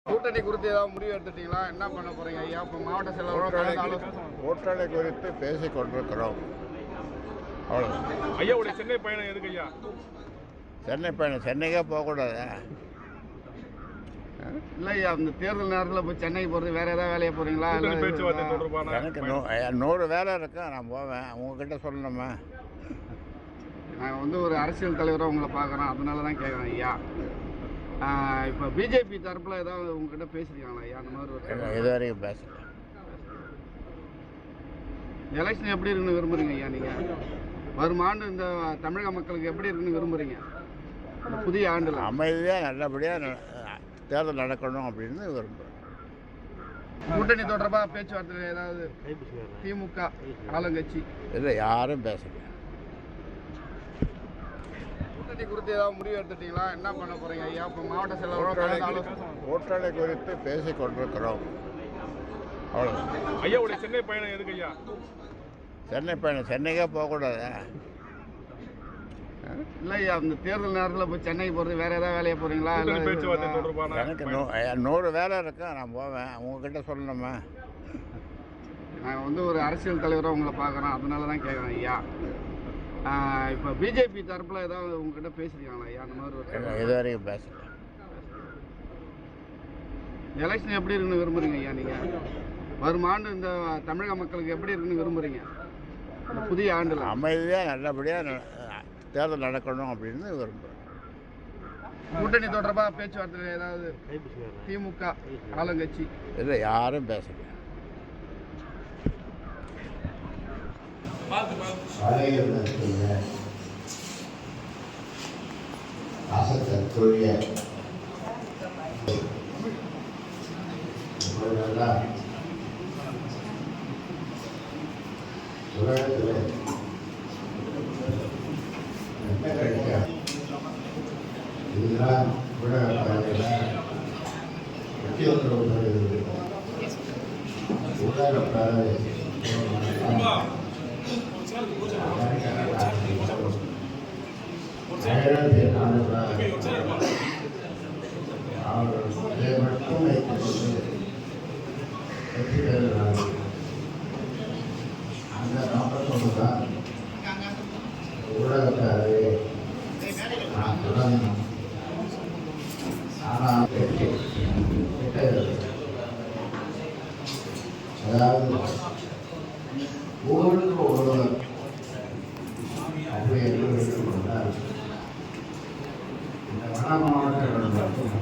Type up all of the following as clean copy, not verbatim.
கூட்டணி குறித்து ஏதாவது முடிவு எடுத்துட்டீங்களா? என்ன பண்ண போறீங்க ஐயா? இப்போ மாவட்ட செயலாளர் கூட்டணி குறித்து பேசிக் கொண்டிருக்கிறோம். அவ்வளோ. ஐயாவுடைய சென்னை பயணம் எதுக்கு ஐயா? சென்னை பயணம் சென்னைக்கே போகக்கூடாது. இல்லை ஐயா, இந்த தேர்தல் நேரத்தில் இப்போ சென்னைக்கு போகிறது வேறு ஏதாவது வேலையை போகிறீங்களா? பேச்சுவார்த்தை தொடர்பான எனக்கு 100 வேலை இருக்கும். நான் போவேன். உங்ககிட்ட சொல்லணுமா? நாங்கள் வந்து ஒரு அரசியல் தலைவராக உங்களை பார்க்குறோம், அதனால தான் கேட்குறேன் ஐயா. இப்போ பிஜேபி தரப்பில் ஏதாவது உங்ககிட்ட பேசியிருக்காங்களா ஐயா? அந்த மாதிரி ஒரு இது வரைக்கும் பேசல. எலெக்ஷன் எப்படி இருக்குன்னு விரும்புகிறீங்க ஐயா? நீங்கள் வரும் ஆண்டு இந்த தமிழக மக்களுக்கு எப்படி இருக்குன்னு விரும்புகிறீங்க? புதிய ஆண்டில் அமைதியாக நல்லபடியாக தேர்தல் நடக்கணும் அப்படின்னு விரும்புகிறேன். கூட்டணி தொடர்பாக பேச்சுவார்த்தை ஏதாவது திமுக ஆளுங்கட்சி இல்லை, யாரும் பேசல. கூட்டணி குறித்து ஏதாவது முடிவு எடுத்துட்டீங்களா? என்ன பண்ண போறீங்க ஐயா? இப்போ மாவட்ட செயலாளர் கூட்டணி குறித்து பேசிக் கொண்டிருக்கிறோம். அவ்வளோ. ஐயாவுடைய சென்னை பயணம் எதுக்கு ஐயா? சென்னை பயணம் சென்னைக்கே போகக்கூடாது. இல்லை ஐயா, இந்த தேர்தல் நேரத்தில் இப்போ சென்னைக்கு போகிறது வேறு ஏதாவது வேலையை போகிறீங்களா? பேச்சுவார்த்தை தொடர்பான எனக்கு 100 வேலை இருக்கும். நான் போவேன். உங்ககிட்ட சொல்லணுமா? நாங்கள் வந்து ஒரு அரசியல் தலைவராக உங்களை பார்க்குறோம், அதனால தான் கேட்குறேன் ஐயா. இப்போ பிஜேபி தரப்பில் ஏதாவது உங்ககிட்ட பேசியிருக்காங்களா ஐயா? அந்த மாதிரி ஒரு இது வரைக்கும் பேசல. எலெக்ஷன் எப்படி இருக்குன்னு விரும்புகிறீங்க ஐயா? நீங்கள் வரும் ஆண்டு இந்த தமிழக மக்களுக்கு எப்படி இருக்குன்னு விரும்புகிறீங்க? புதிய ஆண்டில் அமைதியாக நல்லபடியாக தேர்தல் நடக்கணும் அப்படின்னு விரும்புகிறேன். கூட்டணி தொடர்பாக பேச்சுவார்த்தை ஏதாவது திமுக ஆளுங்கட்சி இல்லை, யாரும் பேசல. இதுதான் உலக பறவையில் உலக பறவை அவர்கள் மட்டும் வைத்துக்கொண்டு வெற்றி பெறுகிறார்கள். அந்த நோக்கத்தோடு தான் உலக பறவை நான் தொடங்கணும். ஆனால் அதாவது ஒவ்வொரு ஒருவர் அப்படி என்று எடுத்துக்கொண்டால் இந்த வட மாவட்டங்கள் மட்டும்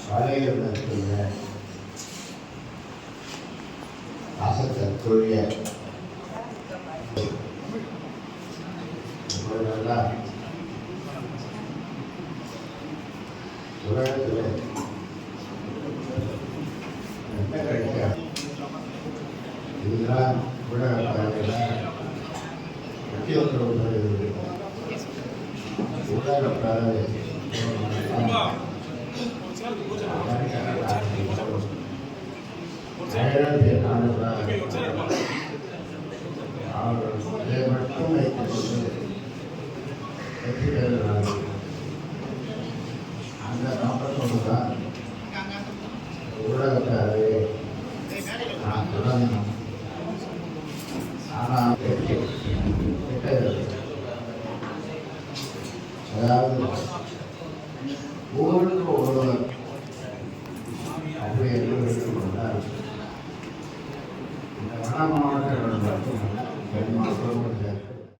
சாலையில் அசத்தற்குரிய உலகத்தில் என்ன கிடைக்காது. இதுதான் உலக பறவையில் உலக பறவை அவர்கள் மட்டும் வைத்துக்கொண்டு வெற்றி பெறுகிறார்கள். அந்த நோக்கத்தோடு தான் உலக பறவை நான் தொடங்கணும். ஆனால் அதாவது ஒவ்வொரு ஒருவர் அப்படி என்று எடுத்துக்கொண்டால் இந்த வட மாவட்டங்கள் மட்டும்